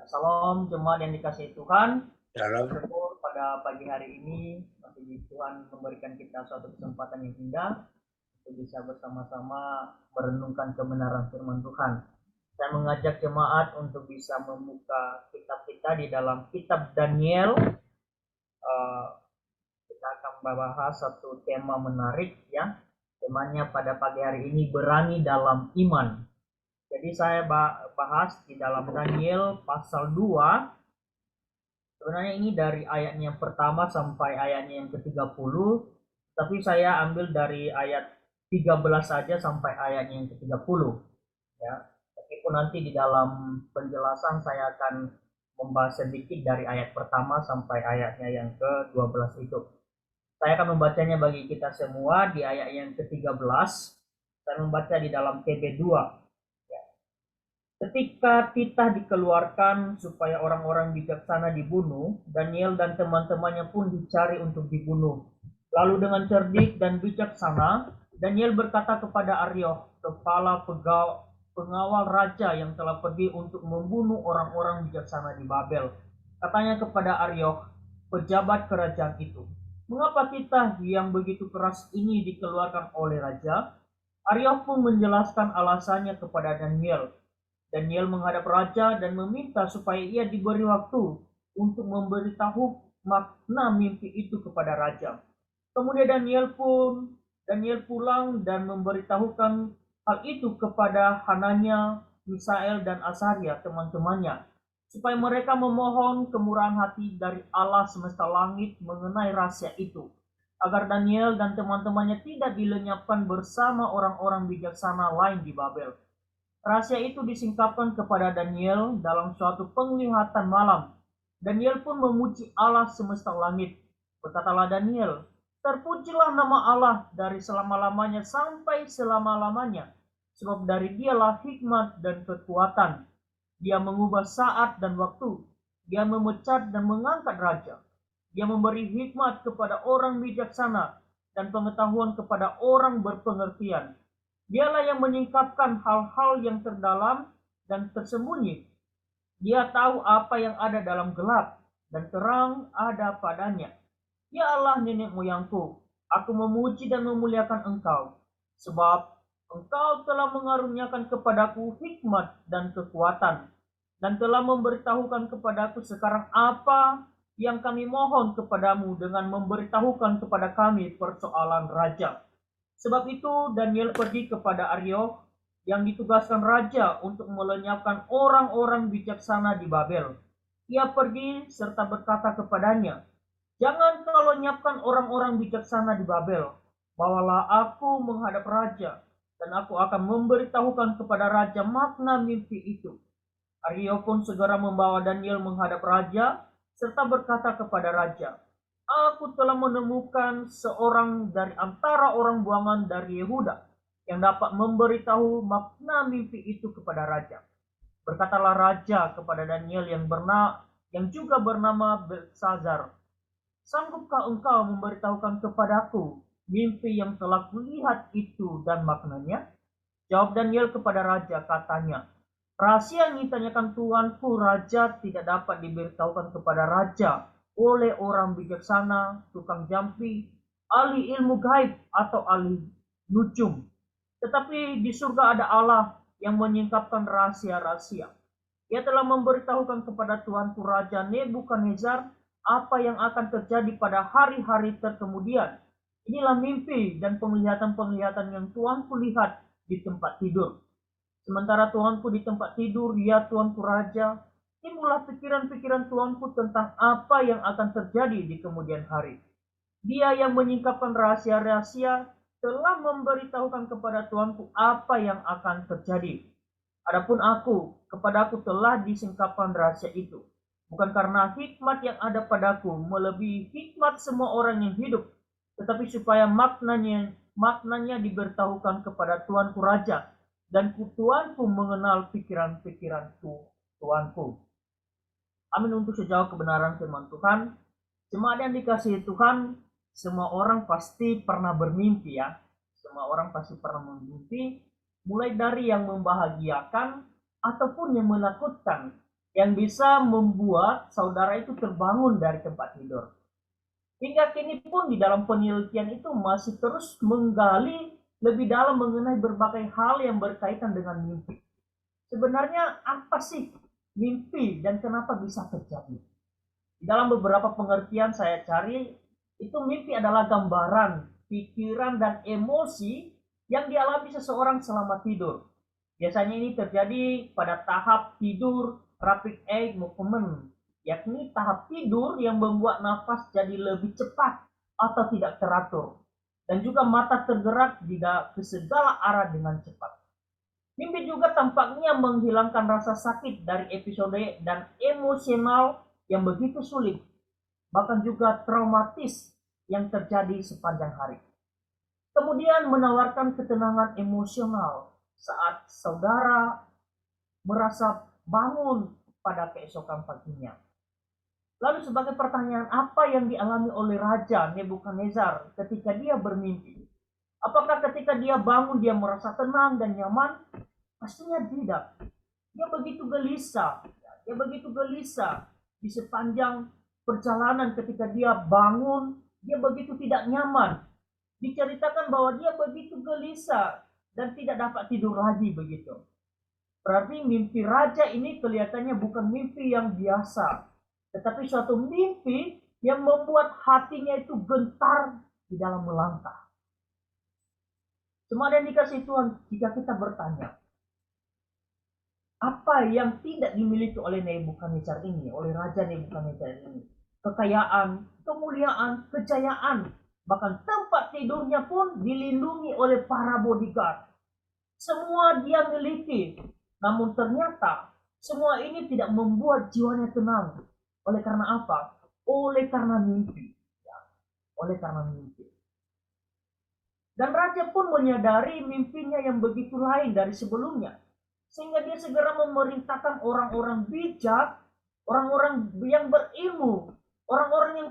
Salam jemaat yang dikasihi Tuhan. Dalam Bersyukur pada pagi hari ini masih Tuhan memberikan kita suatu kesempatan yang indah untuk bisa bersama-sama merenungkan kebenaran firman Tuhan. Saya mengajak jemaat untuk bisa membuka kitab kita di dalam kitab Daniel. Kita akan membahas satu tema menarik ya. Temanya pada pagi hari ini berani dalam iman. Jadi saya bahas di dalam Daniel pasal 2. Sebenarnya ini dari ayatnya yang pertama sampai ayatnya yang ke-30, tapi saya ambil dari ayat 13 saja sampai ayatnya yang ke-30 ya. Meskipun nanti di dalam penjelasan saya akan membahas sedikit dari ayat pertama sampai ayatnya yang ke-12 itu. Saya akan membacanya bagi kita semua di ayat yang ke-13. Saya membaca di dalam TB2. Ketika titah dikeluarkan supaya orang-orang bijaksana dibunuh, Daniel dan teman-temannya pun dicari untuk dibunuh. Lalu dengan cerdik dan bijaksana, Daniel berkata kepada Arioch, kepala pengawal raja yang telah pergi untuk membunuh orang-orang bijaksana di Babel. Katanya kepada Arioch, pejabat kerajaan itu, mengapa titah yang begitu keras ini dikeluarkan oleh raja? Arioch pun menjelaskan alasannya kepada Daniel. Daniel menghadap raja dan meminta supaya ia diberi waktu untuk memberitahu makna mimpi itu kepada raja. Kemudian Daniel pulang dan memberitahukan hal itu kepada Hananya, Misael dan Asaria teman-temannya, supaya mereka memohon kemurahan hati dari Allah semesta langit mengenai rahasia itu, agar Daniel dan teman-temannya tidak dilenyapkan bersama orang-orang bijaksana lain di Babel. Rahasia itu disingkapkan kepada Daniel dalam suatu penglihatan malam. Daniel pun memuji Allah semesta langit. Berkatalah Daniel, terpujilah nama Allah dari selama-lamanya sampai selama-lamanya, sebab dari dialah hikmat dan kekuatan. Dia mengubah saat dan waktu. Dia memecat dan mengangkat raja. Dia memberi hikmat kepada orang bijaksana dan pengetahuan kepada orang berpengertian. Dialah yang menyingkapkan hal-hal yang terdalam dan tersembunyi. Dia tahu apa yang ada dalam gelap, dan terang ada padanya. Ya Allah nenek moyangku, aku memuji dan memuliakan Engkau, sebab Engkau telah mengaruniakan kepadaku hikmat dan kekuatan, dan telah memberitahukan kepadaku sekarang apa yang kami mohon kepadamu dengan memberitahukan kepada kami persoalan raja. Sebab itu Daniel pergi kepada Arioch yang ditugaskan raja untuk melenyapkan orang-orang bijaksana di Babel. Ia pergi serta berkata kepadanya, jangan kau lenyapkan orang-orang bijaksana di Babel. Bawalah aku menghadap raja, dan aku akan memberitahukan kepada raja makna mimpi itu. Arioch pun segera membawa Daniel menghadap raja, serta berkata kepada raja, aku telah menemukan seorang dari antara orang buangan dari Yehuda yang dapat memberitahu makna mimpi itu kepada raja. Berkatalah raja kepada Daniel yang juga bernama Belsazar, sanggupkah engkau memberitahukan kepadaku mimpi yang telah kulihat itu dan maknanya? Jawab Daniel kepada raja, katanya, rahasia yang ditanyakan tuanku raja tidak dapat diberitahukan kepada raja oleh orang bijaksana, tukang jampi, ahli ilmu gaib, atau ahli nujum. Tetapi di surga ada Allah yang menyingkapkan rahasia-rahasia. Ia telah memberitahukan kepada tuanku raja Nebukadnezar apa yang akan terjadi pada hari-hari terkemudian. Inilah mimpi dan penglihatan-penglihatan yang tuanku lihat di tempat tidur. Sementara tuanku di tempat tidur, ya tuanku raja, timbullah pikiran-pikiran tuanku tentang apa yang akan terjadi di kemudian hari. Dia yang menyingkapkan rahasia-rahasia telah memberitahukan kepada tuanku apa yang akan terjadi. Adapun aku, kepadaku telah disingkapkan rahasia itu, bukan karena hikmat yang ada padaku melebihi hikmat semua orang yang hidup, tetapi supaya maknanya diberitahukan kepada tuanku raja, dan tuanku mengenal pikiran-pikiran tuanku. Amin untuk sejauh kebenaran firman Tuhan. Jemaat yang dikasihi Tuhan, semua orang pasti pernah bermimpi ya. Semua orang pasti pernah bermimpi, mulai dari yang membahagiakan ataupun yang menakutkan. yang bisa membuat saudara itu terbangun dari tempat tidur. Hingga kini pun di dalam penelitian itu masih terus menggali lebih dalam mengenai berbagai hal yang berkaitan dengan mimpi. Sebenarnya apa sih mimpi dan kenapa bisa terjadi? Di dalam beberapa pengertian saya cari, itu mimpi adalah gambaran, pikiran, dan emosi yang dialami seseorang selama tidur. Biasanya ini terjadi pada tahap tidur rapid eye movement, yakni tahap tidur yang membuat nafas jadi lebih cepat atau tidak teratur, dan juga mata tergerak ke segala arah dengan cepat. Mimpi juga tampaknya menghilangkan rasa sakit dari episode dan emosional yang begitu sulit, bahkan juga traumatis yang terjadi sepanjang hari. Kemudian menawarkan ketenangan emosional saat saudara merasa bangun pada keesokan paginya. Lalu sebagai pertanyaan, apa yang dialami oleh Raja Nebukadnezar ketika dia bermimpi? Apakah ketika dia bangun dia merasa tenang dan nyaman? Pastinya tidak. Dia begitu gelisah. Dia begitu gelisah di sepanjang perjalanan ketika dia bangun, dia begitu tidak nyaman. Diceritakan bahwa dia begitu gelisah dan tidak dapat tidur lagi begitu. Berarti mimpi raja ini kelihatannya bukan mimpi yang biasa, tetapi suatu mimpi yang membuat hatinya itu gentar di dalam melangkah. Cuma yang dikasih Tuhan, jika kita bertanya, apa yang tidak dimiliki oleh Nebukadnezar ini, oleh Raja Nebukadnezar ini? Kekayaan, kemuliaan, kejayaan, bahkan tempat tidurnya pun dilindungi oleh para bodyguard. Semua dia miliki, namun ternyata semua ini tidak membuat jiwanya tenang. Oleh karena apa? Oleh karena mimpi. Ya, oleh karena mimpi. Dan raja pun menyadari mimpinya yang begitu lain dari sebelumnya. Sehingga dia segera memerintahkan orang-orang bijak, orang-orang yang berilmu, orang-orang yang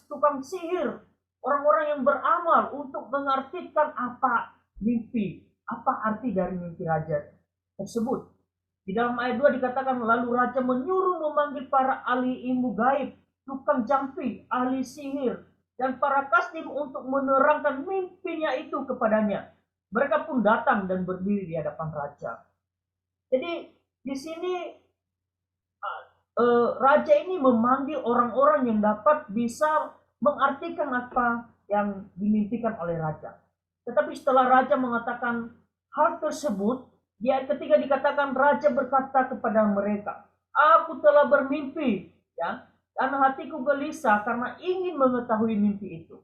tukang sihir, orang-orang yang beramal untuk mengartikan apa mimpi, apa arti dari mimpi raja tersebut. Di dalam ayat 2 dikatakan, lalu raja menyuruh memanggil para ahli ilmu gaib, tukang jampi, ahli sihir, dan para kasdim untuk menerangkan mimpinya itu kepadanya. Mereka pun datang dan berdiri di hadapan raja. Jadi di sini raja ini memanggil orang-orang yang dapat bisa mengartikan apa yang dimimpikan oleh raja. Tetapi setelah raja mengatakan hal tersebut, dia ketika dikatakan raja berkata kepada mereka, aku telah bermimpi, ya, dan hatiku gelisah karena ingin mengetahui mimpi itu.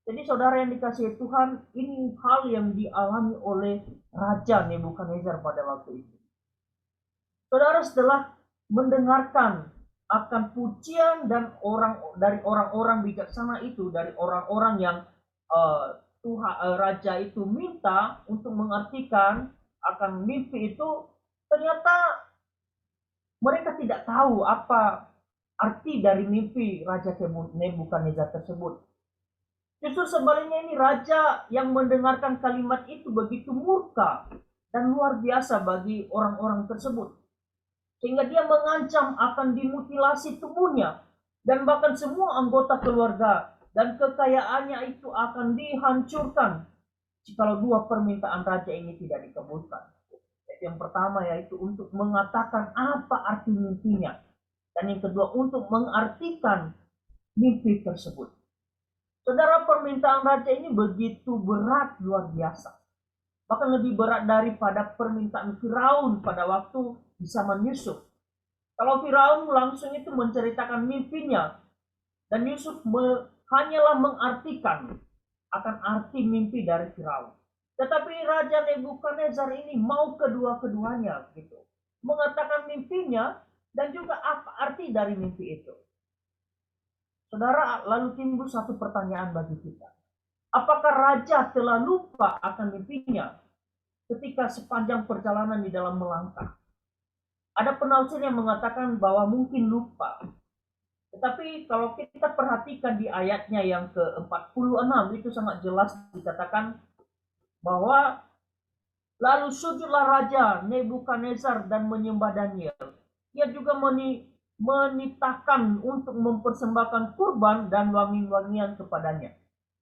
Jadi saudara yang dikasihi Tuhan, ini hal yang dialami oleh Raja Nebukadnezar pada waktu itu. Saudara setelah mendengarkan akan pujian dan dari orang-orang bijaksana itu, dari orang-orang yang raja itu minta untuk mengartikan akan mimpi itu, ternyata mereka tidak tahu apa arti dari mimpi Raja Nebukadnezar tersebut. Justru sebaliknya ini raja yang mendengarkan kalimat itu begitu murka dan luar biasa bagi orang-orang tersebut. Sehingga dia mengancam akan dimutilasi tubuhnya dan bahkan semua anggota keluarga dan kekayaannya itu akan dihancurkan jikalau dua permintaan raja ini tidak dikabulkan. Yang pertama yaitu untuk mengatakan apa arti mimpinya, dan yang kedua untuk mengartikan mimpi tersebut. Saudara, permintaan raja ini begitu berat, luar biasa. Bahkan lebih berat daripada permintaan Firaun pada waktu di zaman Yusuf. Kalau Firaun langsung itu menceritakan mimpinya, dan Yusuf hanyalah mengartikan akan arti mimpi dari Firaun. Tetapi Raja Nebukadnezar ini mau kedua-keduanya gitu. Mengatakan mimpinya dan juga apa arti dari mimpi itu. Saudara, lalu timbul satu pertanyaan bagi kita. Apakah raja telah lupa akan mimpinya ketika sepanjang perjalanan di dalam melangkah? Ada penafsir yang mengatakan bahwa mungkin lupa. Tetapi kalau kita perhatikan di ayatnya yang ke-46, itu sangat jelas dikatakan bahwa lalu sujudlah Raja Nebukadnezar dan menyembah Daniel. ia juga menitahkan untuk mempersembahkan kurban dan wangi-wangian kepadanya.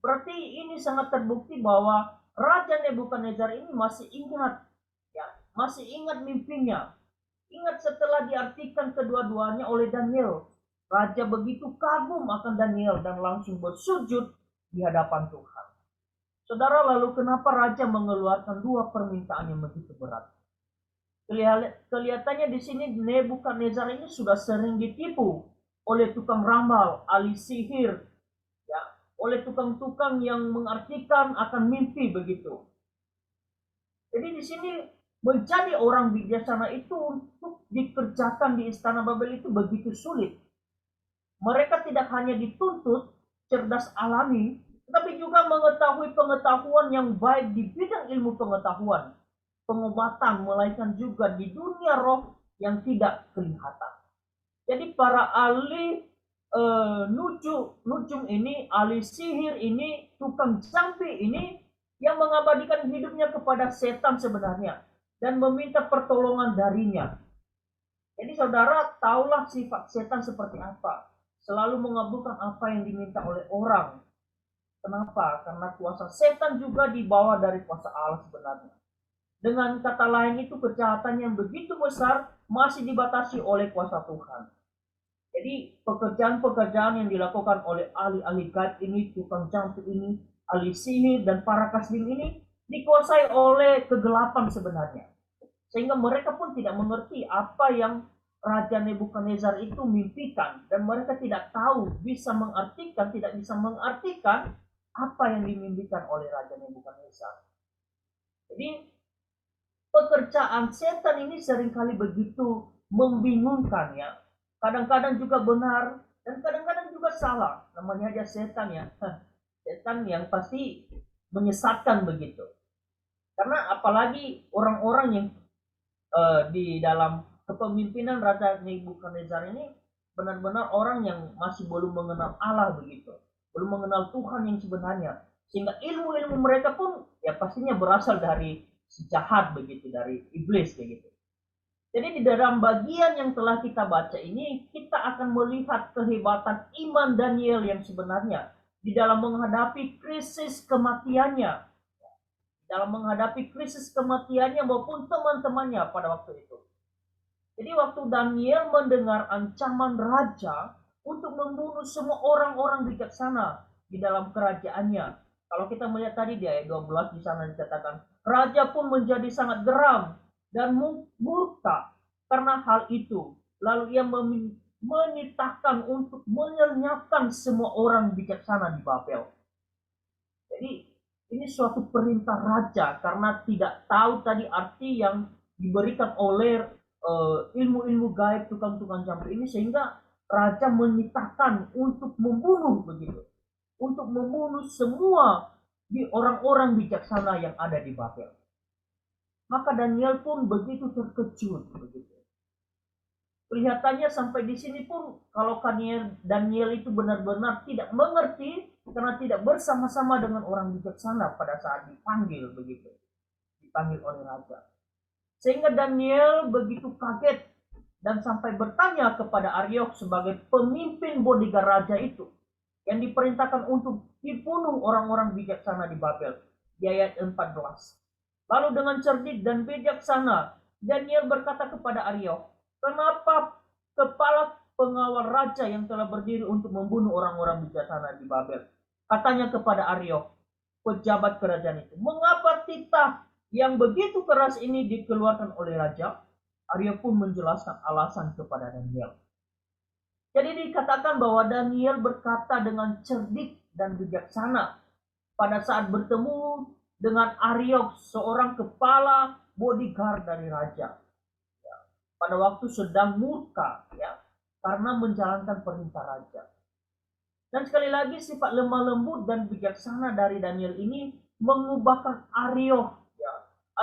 Berarti ini sangat terbukti bahwa Raja Nebukadnezar ini masih ingat, ya, masih ingat mimpinya. Ingat setelah diartikan kedua-duanya oleh Daniel, Raja begitu kagum akan Daniel dan langsung bersujud di hadapan Tuhan. Saudara, lalu kenapa Raja mengeluarkan dua permintaan yang begitu berat? Kelihatannya di sini Nebukadnezar ini sudah sering ditipu oleh tukang ramal, ahli sihir, ya, oleh tukang-tukang yang mengartikan akan mimpi begitu. Jadi di sini menjadi orang bijaksana itu untuk dikerjakan di Istana Babel itu begitu sulit. Mereka tidak hanya dituntut cerdas alami, tetapi juga mengetahui pengetahuan yang baik di bidang ilmu pengetahuan, pengobatan, melainkan juga di dunia roh yang tidak kelihatan. Jadi para ahli nujum ini, ahli sihir ini, tukang jampi ini yang mengabadikan hidupnya kepada setan sebenarnya dan meminta pertolongan darinya. Jadi saudara tahulah sifat setan seperti apa. Selalu mengabulkan apa yang diminta oleh orang. Kenapa? Karena kuasa setan juga dibawa dari kuasa Allah sebenarnya. Dengan kata lain itu kejahatan yang begitu besar masih dibatasi oleh kuasa Tuhan. Jadi pekerjaan-pekerjaan yang dilakukan oleh ahli-ahli gaib ini, tukang cantik ini, ahli sihir dan para kasdim ini dikuasai oleh kegelapan sebenarnya. Sehingga mereka pun tidak mengerti apa yang Raja Nebukadnezar itu mimpikan dan mereka tidak tahu bisa mengartikan, tidak bisa mengartikan apa yang dimimpikan oleh Raja Nebukadnezar. Jadi pekerjaan setan ini seringkali begitu membingungkan ya. Kadang-kadang juga benar dan kadang-kadang juga salah. Namanya aja setan ya. Setan yang pasti menyesatkan begitu. Karena apalagi orang-orang yang di dalam kepemimpinan Raja Nebukadnezar ini benar-benar orang yang masih belum mengenal Allah begitu. Belum mengenal Tuhan yang sebenarnya. Sehingga ilmu-ilmu mereka pun ya pastinya berasal dari si jahat begitu, dari iblis begitu. Jadi di dalam bagian yang telah kita baca ini, kita akan melihat kehebatan iman Daniel yang sebenarnya di dalam menghadapi krisis kematiannya. Dalam menghadapi krisis kematiannya maupun teman-temannya pada waktu itu. Jadi waktu Daniel mendengar ancaman raja untuk membunuh semua orang-orang bijaksana di dalam kerajaannya. Kalau kita melihat tadi di ayat 12 di sana dikatakan, raja pun menjadi sangat geram dan murka karena hal itu. Lalu ia menitahkan untuk melenyapkan semua orang bijaksana di Babel. Jadi ini suatu perintah raja karena tidak tahu tadi arti yang diberikan oleh ilmu-ilmu gaib tukang-tukang jampi ini, sehingga raja menitahkan untuk membunuh begitu, untuk membunuh semua di orang-orang bijaksana yang ada di Babel. Maka Daniel pun begitu terkejut begitu. Kelihatannya sampai di sini pun kalau Daniel itu benar-benar tidak mengerti karena tidak bersama-sama dengan orang bijaksana pada saat dipanggil begitu, dipanggil oleh raja. Sehingga Daniel begitu kaget dan sampai bertanya kepada Aryok sebagai pemimpin bodyguard raja itu yang diperintahkan untuk dibunuh orang-orang bijaksana di Babel di ayat 14. Lalu dengan cerdik dan bijaksana Daniel berkata kepada Aryok, kenapa kepala pengawal raja yang telah berdiri untuk membunuh orang-orang bijaksana di Babel? Katanya kepada Aryok, pejabat kerajaan itu, mengapa titah yang begitu keras ini dikeluarkan oleh raja? Aryok pun menjelaskan alasan kepada Daniel. Jadi dikatakan bahwa Daniel berkata dengan cerdik dan bijaksana pada saat bertemu dengan Aryok, seorang kepala bodyguard dari raja. Pada waktu sedang murka ya, karena menjalankan perintah raja. Dan sekali lagi sifat lemah lembut dan bijaksana dari Daniel ini mengubahkan Aryok ya.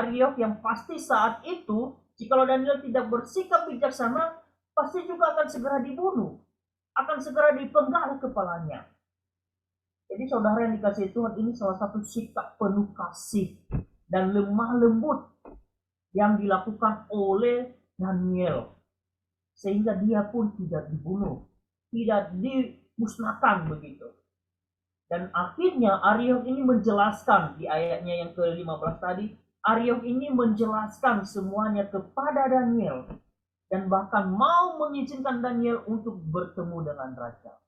Aryok yang pasti saat itu jika Daniel tidak bersikap bijaksana pasti juga akan segera dibunuh, akan segera dipenggal kepalanya. Jadi saudara yang dikasihi Tuhan, ini salah satu sikap penuh kasih dan lemah lembut yang dilakukan oleh Daniel. sehingga dia pun tidak dibunuh, tidak dimusnahkan begitu. Dan akhirnya Arioch ini menjelaskan di ayatnya yang ke-15 tadi, Arioch ini menjelaskan semuanya kepada Daniel dan bahkan mau mengizinkan Daniel untuk bertemu dengan raja.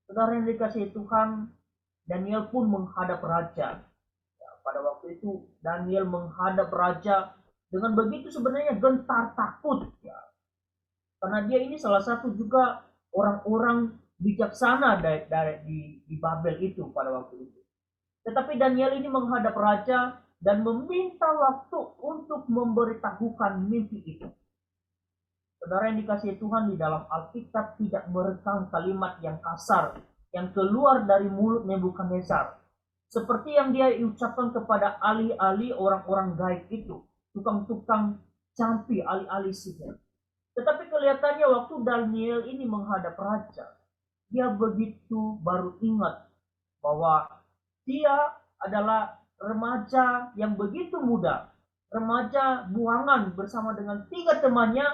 Saudara yang dikasihi Tuhan, Daniel pun menghadap raja. Ya, pada waktu itu Daniel menghadap raja dengan begitu sebenarnya gentar takut, ya. Karena dia ini salah satu juga orang-orang bijaksana di Babel itu pada waktu itu. Tetapi Daniel ini menghadap raja dan meminta waktu untuk memberitahukan mimpi itu. Saudara yang dikasihi Tuhan, di dalam Alkitab tidak merekam kalimat yang kasar yang keluar dari mulut Nebukadnezar, seperti yang dia ucapkan kepada ahli-ahli orang-orang gaib itu, tukang-tukang campi, ahli-ahli sihir. Tetapi kelihatannya waktu Daniel ini menghadap raja, dia begitu baru ingat bahwa dia adalah remaja yang begitu muda, remaja buangan bersama dengan 3 temannya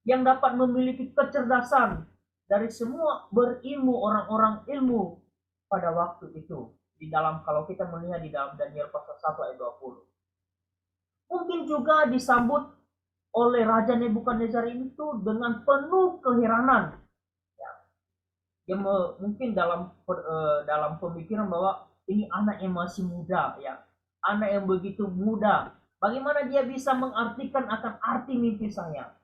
yang dapat memiliki kecerdasan dari semua berilmu orang-orang ilmu pada waktu itu. Di dalam, kalau kita melihat di dalam Daniel pasal 1 ayat 20. Mungkin juga disambut oleh Raja Nebukadnezar itu dengan penuh keheranan. Ya, dia mungkin dalam pemikiran bahwa ini anak yang masih muda, ya, anak yang begitu muda. Bagaimana dia bisa mengartikan akan arti mimpi saya?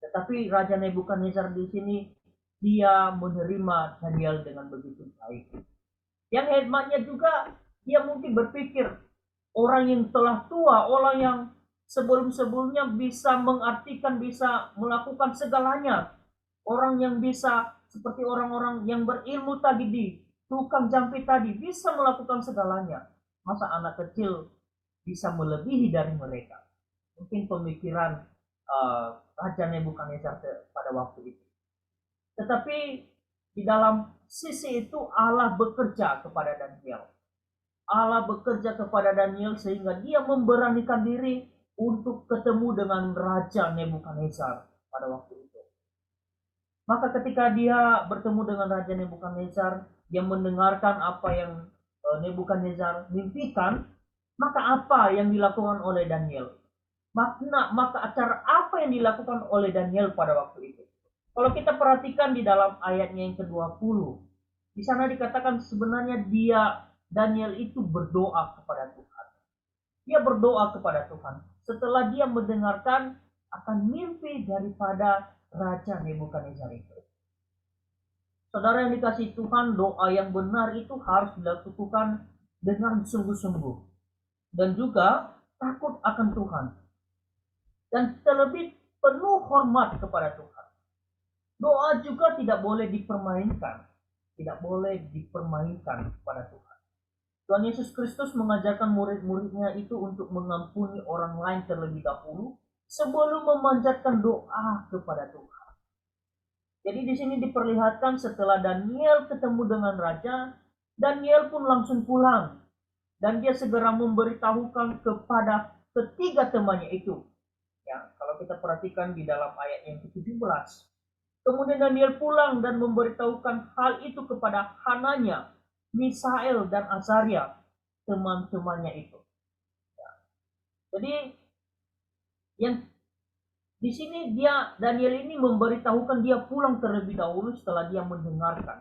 Tetapi Raja Nebukadnezar di sini dia menerima Daniel dengan begitu baik. Yang hebatnya juga dia mungkin berpikir orang yang telah tua, orang yang sebelum-sebelumnya bisa mengartikan, bisa melakukan segalanya. Orang yang bisa seperti orang-orang yang berilmu tadi di tukang jampi tadi bisa melakukan segalanya. Masa anak kecil bisa melebihi dari mereka? Mungkin pemikiran Raja Nebukadnezar pada waktu itu. Tetapi di dalam sisi itu Allah bekerja kepada Daniel. Allah bekerja kepada Daniel sehingga dia memberanikan diri untuk ketemu dengan Raja Nebukadnezar pada waktu itu. Maka ketika dia bertemu dengan Raja Nebukadnezar, dia mendengarkan apa yang Nebukadnezar mimpikan, maka apa yang dilakukan oleh Daniel? Maka acara apa yang dilakukan oleh Daniel pada waktu itu? Kalau kita perhatikan di dalam ayatnya yang ke-20, di sana dikatakan sebenarnya Daniel itu berdoa kepada Tuhan. Dia berdoa kepada Tuhan setelah dia mendengarkan akan mimpi daripada Raja Nebukadnezar itu. Saudara yang dikasihi Tuhan, doa yang benar itu harus dilakukan dengan sungguh-sungguh dan juga takut akan Tuhan. Dan terlebih penuh hormat kepada Tuhan. Doa juga tidak boleh dipermainkan. Tidak boleh dipermainkan kepada Tuhan. Tuhan Yesus Kristus mengajarkan murid-muridnya itu untuk mengampuni orang lain terlebih dahulu sebelum memanjatkan doa kepada Tuhan. Jadi di sini diperlihatkan setelah Daniel ketemu dengan raja, Daniel pun langsung pulang. Dan dia segera memberitahukan kepada ketiga temannya itu. Ya, kalau kita perhatikan di dalam ayat yang ke-17. Kemudian Daniel pulang dan memberitahukan hal itu kepada Hananya, Misael, dan Azaria, teman-temannya itu. Ya. Jadi yang di sini Daniel ini memberitahukan dia pulang terlebih dahulu setelah dia mendengarkan.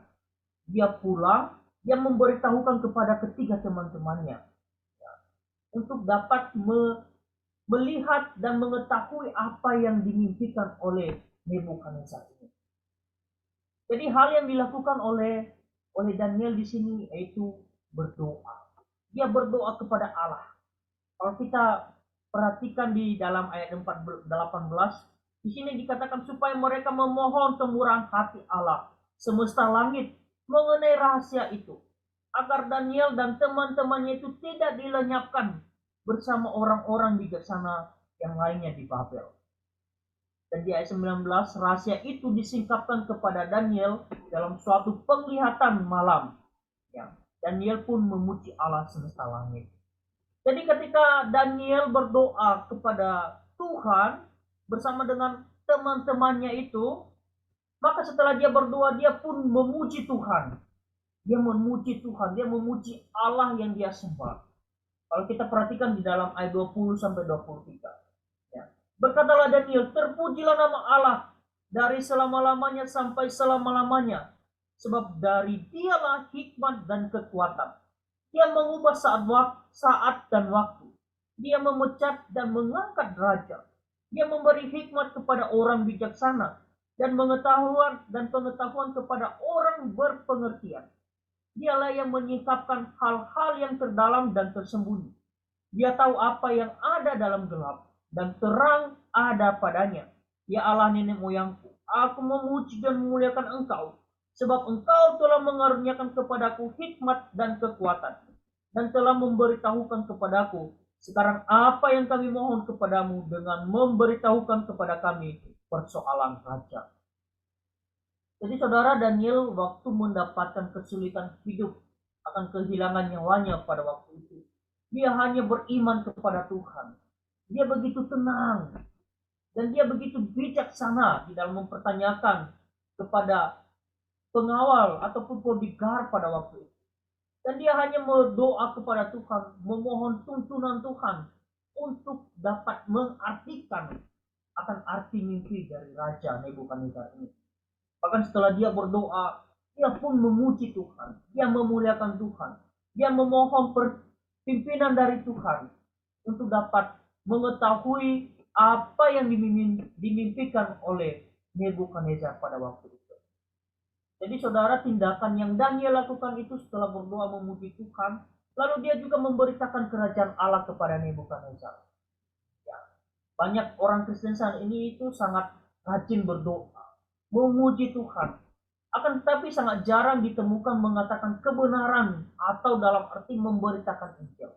Dia pulang, dia memberitahukan kepada ketiga teman-temannya, ya, untuk dapat melihat dan mengetahui apa yang dimimpikan oleh Nebukadnezar ini. Jadi hal yang dilakukan oleh Daniel di sini yaitu berdoa. Dia berdoa kepada Allah. Kalau kita perhatikan di dalam ayat 18, di sini dikatakan supaya mereka memohon kemurahan hati Allah semesta langit mengenai rahasia itu, agar Daniel dan teman-temannya itu tidak dilenyapkan bersama orang-orang bijaksana yang lainnya di Babel. Dan di ayat 19, rahasia itu disingkapkan kepada Daniel dalam suatu penglihatan malam. Ya, Daniel pun memuji Allah semesta langit. Jadi ketika Daniel berdoa kepada Tuhan, bersama dengan teman-temannya itu, maka setelah dia berdoa, dia pun memuji Tuhan. Dia memuji Tuhan, dia memuji Allah yang dia sembah. Kalau kita perhatikan di dalam ayat 20 sampai 23. Ya. Berkatalah Daniel, terpujilah nama Allah dari selama-lamanya sampai selama-lamanya. Sebab dari dialah hikmat dan kekuatan. Dia mengubah saat dan waktu. Dia memecat dan mengangkat raja. Dia memberi hikmat kepada orang bijaksana dan pengetahuan kepada orang berpengertian. Dialah yang menyingkapkan hal-hal yang terdalam dan tersembunyi. Dia tahu apa yang ada dalam gelap dan terang ada padanya. Ya Allah nenek moyangku, aku memuji dan memuliakan Engkau, sebab Engkau telah mengaruniakan kepadaku hikmat dan kekuatan, dan telah memberitahukan kepadaku sekarang apa yang kami mohon kepadamu dengan memberitahukan kepada kami persoalan raja. Jadi saudara, Daniel waktu mendapatkan kesulitan hidup akan kehilangan nyawanya pada waktu itu, dia hanya beriman kepada Tuhan. Dia begitu tenang dan dia begitu bijaksana di dalam mempertanyakan kepada pengawal ataupun bodyguard pada waktu itu. Dan dia hanya berdoa kepada Tuhan, memohon tuntunan Tuhan untuk dapat mengartikan akan arti mimpi dari Raja Nebukadnezar ini. Bahkan setelah dia berdoa, dia pun memuji Tuhan, dia memuliakan Tuhan, dia memohon pimpinan dari Tuhan untuk dapat mengetahui apa yang dimimpikan oleh Nebukadnezar pada waktu itu. Jadi saudara, tindakan yang Daniel lakukan itu setelah berdoa memuji Tuhan, lalu dia juga memberitakan kerajaan Allah kepada Nebukadnezar. Ya, banyak orang Kristen saat ini itu sangat rajin berdoa, memuji Tuhan. Akan tetapi sangat jarang ditemukan mengatakan kebenaran atau dalam arti memberitakan Injil.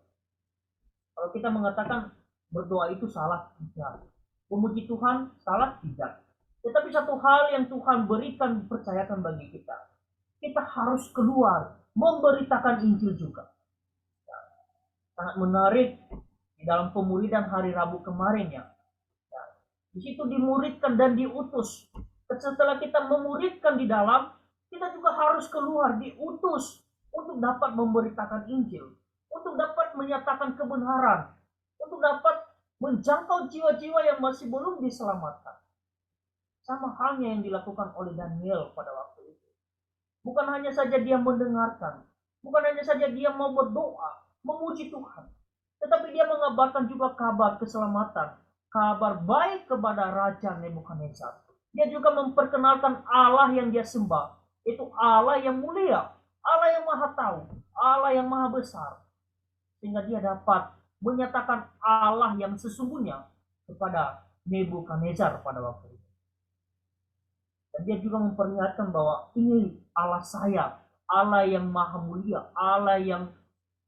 Kalau kita mengatakan berdoa itu salah, tidak. Memuji Tuhan salah, tidak. Tetapi satu hal yang Tuhan berikan, percayakan bagi kita. Kita harus keluar, memberitakan Injil juga. Ya, sangat menarik di dalam pemuridan hari Rabu kemarin ya. Di situ dimuridkan dan diutus. Setelah kita memuridkan di dalam, kita juga harus keluar, diutus untuk dapat memberitakan Injil, untuk dapat menyatakan kebenaran, untuk dapat menjangkau jiwa-jiwa yang masih belum diselamatkan. Sama halnya yang dilakukan oleh Daniel pada waktu itu. Bukan hanya saja dia mendengarkan, bukan hanya saja dia mau berdoa, memuji Tuhan, tetapi dia mengabarkan juga kabar keselamatan, kabar baik kepada Raja Nebukadnezar. Dia juga memperkenalkan Allah yang dia sembah, itu Allah yang mulia, Allah yang maha tahu, Allah yang maha besar. Sehingga dia dapat menyatakan Allah yang sesungguhnya kepada Nebukadnezar pada waktu itu. Dan dia juga memperlihatkan bahwa ini Allah saya, Allah yang maha mulia, Allah yang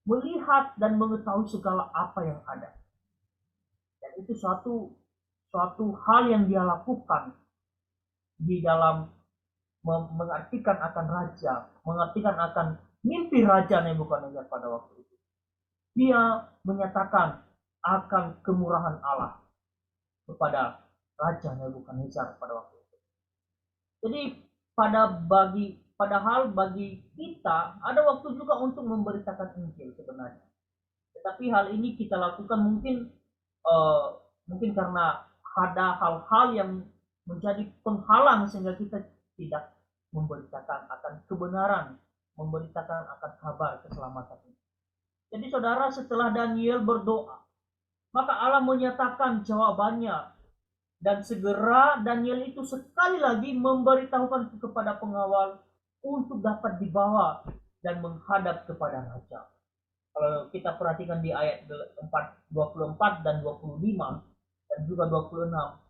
melihat dan mengetahui segala apa yang ada. Dan itu suatu hal yang dia lakukan di dalam mengartikan akan raja, mengartikan akan mimpi Raja Nebukadnezar pada waktu itu. Dia menyatakan akan kemurahan Allah kepada Raja Nebukadnezar pada waktu itu. Jadi padahal bagi kita ada waktu juga untuk memberitakan Injil sebenarnya. Tetapi hal ini kita lakukan mungkin karena ada hal-hal yang menjadi penghalang sehingga kita tidak memberitakan akan kebenaran, memberitakan akan kabar keselamatan ini. Jadi saudara, setelah Daniel berdoa, maka Allah menyatakan jawabannya, dan segera Daniel itu sekali lagi memberitahukan kepada pengawal untuk dapat dibawa dan menghadap kepada raja. Kalau kita perhatikan di ayat 24 dan 25 dan juga 26,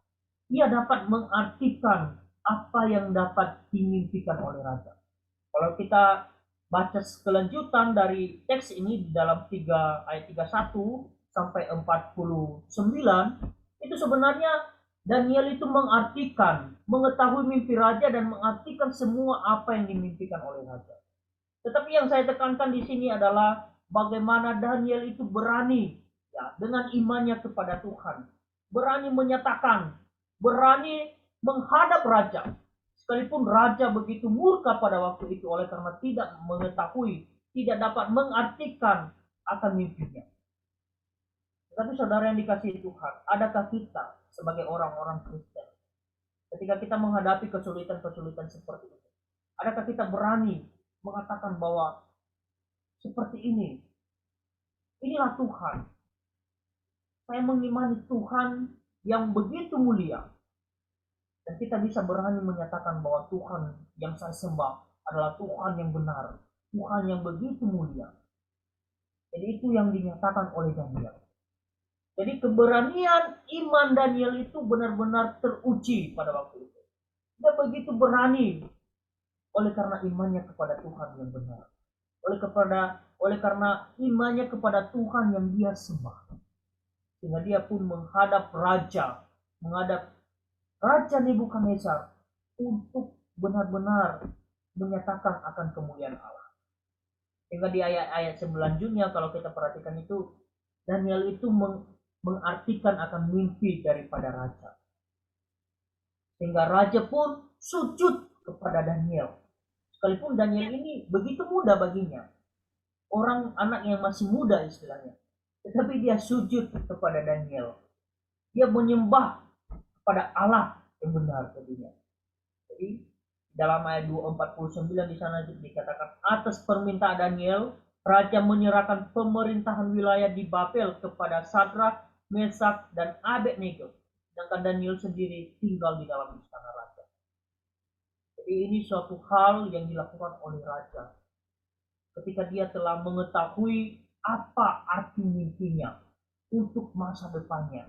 ia dapat mengartikan apa yang dapat dimimpikan oleh raja. Kalau kita baca kelanjutan dari teks ini di dalam ayat 31 sampai 49, itu sebenarnya Daniel itu mengartikan, mengetahui mimpi raja dan mengartikan semua apa yang dimimpikan oleh raja. Tetapi yang saya tekankan di sini adalah bagaimana Daniel itu berani ya, dengan imannya kepada Tuhan, berani menyatakan berani menghadap raja. Sekalipun raja begitu murka pada waktu itu oleh karena tidak mengetahui, tidak dapat mengartikan akan mimpinya. Tetapi saudara yang dikasihi Tuhan, adakah kita sebagai orang-orang Kristen, ketika kita menghadapi kesulitan-kesulitan seperti itu, adakah kita berani mengatakan bahwa seperti inilah Tuhan. Saya mengimani Tuhan yang begitu mulia. Dan kita bisa berani menyatakan bahwa Tuhan yang saya sembah adalah Tuhan yang benar. Tuhan yang begitu mulia. Jadi itu yang dinyatakan oleh Daniel. Jadi keberanian iman Daniel itu benar-benar teruji pada waktu itu. Dia begitu berani oleh karena imannya kepada Tuhan yang benar. Oleh karena imannya kepada Tuhan yang dia sembah. Sehingga dia pun menghadap Raja Nebukadnezar untuk benar-benar menyatakan akan kemuliaan Allah. Sehingga di ayat-ayat selanjutnya kalau kita perhatikan itu, Daniel itu mengartikan akan mimpi daripada raja. Sehingga raja pun sujud kepada Daniel. Sekalipun Daniel ini begitu muda baginya. Orang anak yang masih muda istilahnya. Tetapi dia sujud kepada Daniel. Dia menyembah pada Allah yang benar tadinya. Jadi dalam ayat 249 di sana dikatakan atas permintaan Daniel, raja menyerahkan pemerintahan wilayah di Babel kepada Sadrak, Mesak, dan Abednego. Sedangkan Daniel sendiri tinggal di dalam istana raja. Jadi ini suatu hal yang dilakukan oleh raja. Ketika dia telah mengetahui apa arti mimpinya untuk masa depannya.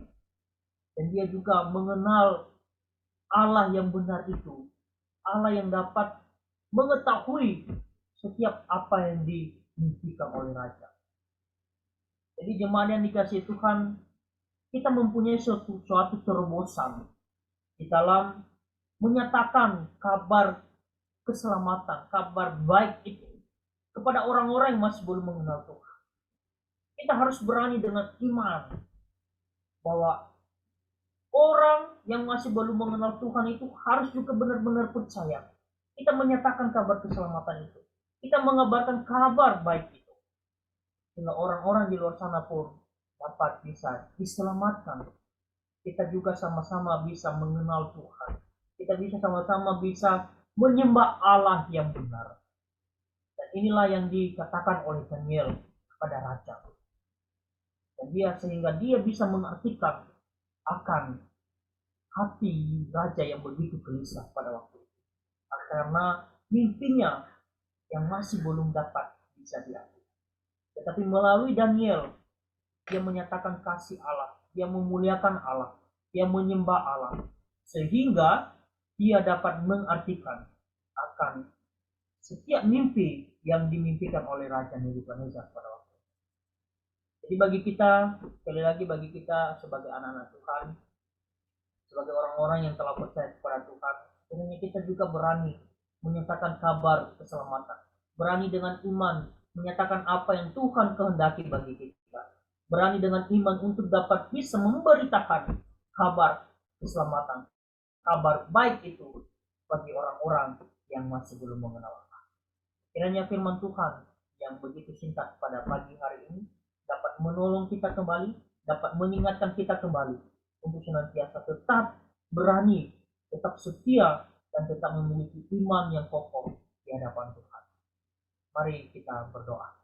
Dan dia juga mengenal Allah yang benar itu. Allah yang dapat mengetahui setiap apa yang dimimpikan oleh raja. Jadi jemaat yang dikasihi Tuhan, kita mempunyai suatu terobosan di dalam menyatakan kabar keselamatan, kabar baik itu kepada orang-orang yang masih belum mengenal Tuhan. Kita harus berani dengan iman bahwa orang yang masih belum mengenal Tuhan itu harus juga benar-benar percaya. Kita menyatakan kabar keselamatan itu. Kita mengabarkan kabar baik itu. Sehingga orang-orang di luar sana pun dapat bisa diselamatkan. Kita juga sama-sama bisa mengenal Tuhan. Kita bisa sama-sama bisa menyembah Allah yang benar. Dan inilah yang dikatakan oleh Daniel kepada raja. Dan sehingga dia bisa mengartikan akan hati raja yang begitu gelisah pada waktu itu. Karena mimpinya yang masih belum dapat bisa diambil. Tetapi melalui Daniel, dia menyatakan kasih Allah, dia memuliakan Allah, dia menyembah Allah. Sehingga dia dapat mengartikan akan setiap mimpi yang dimimpikan oleh Raja Nebukadnezar pada waktu itu. Jadi bagi kita, sekali lagi bagi kita sebagai anak-anak Tuhan, sebagai orang-orang yang telah percaya kepada Tuhan, sebenarnya kita juga berani menyatakan kabar keselamatan. Berani dengan iman menyatakan apa yang Tuhan kehendaki bagi kita. Berani dengan iman untuk dapat bisa memberitakan kabar keselamatan, kabar baik itu bagi orang-orang yang masih belum mengenal Allah. Kiranya firman Tuhan yang begitu singkat pada pagi hari ini dapat menolong kita kembali, dapat mengingatkan kita kembali untuk senantiasa tetap berani, tetap setia, dan tetap memiliki iman yang kokoh di hadapan Tuhan. Mari kita berdoa.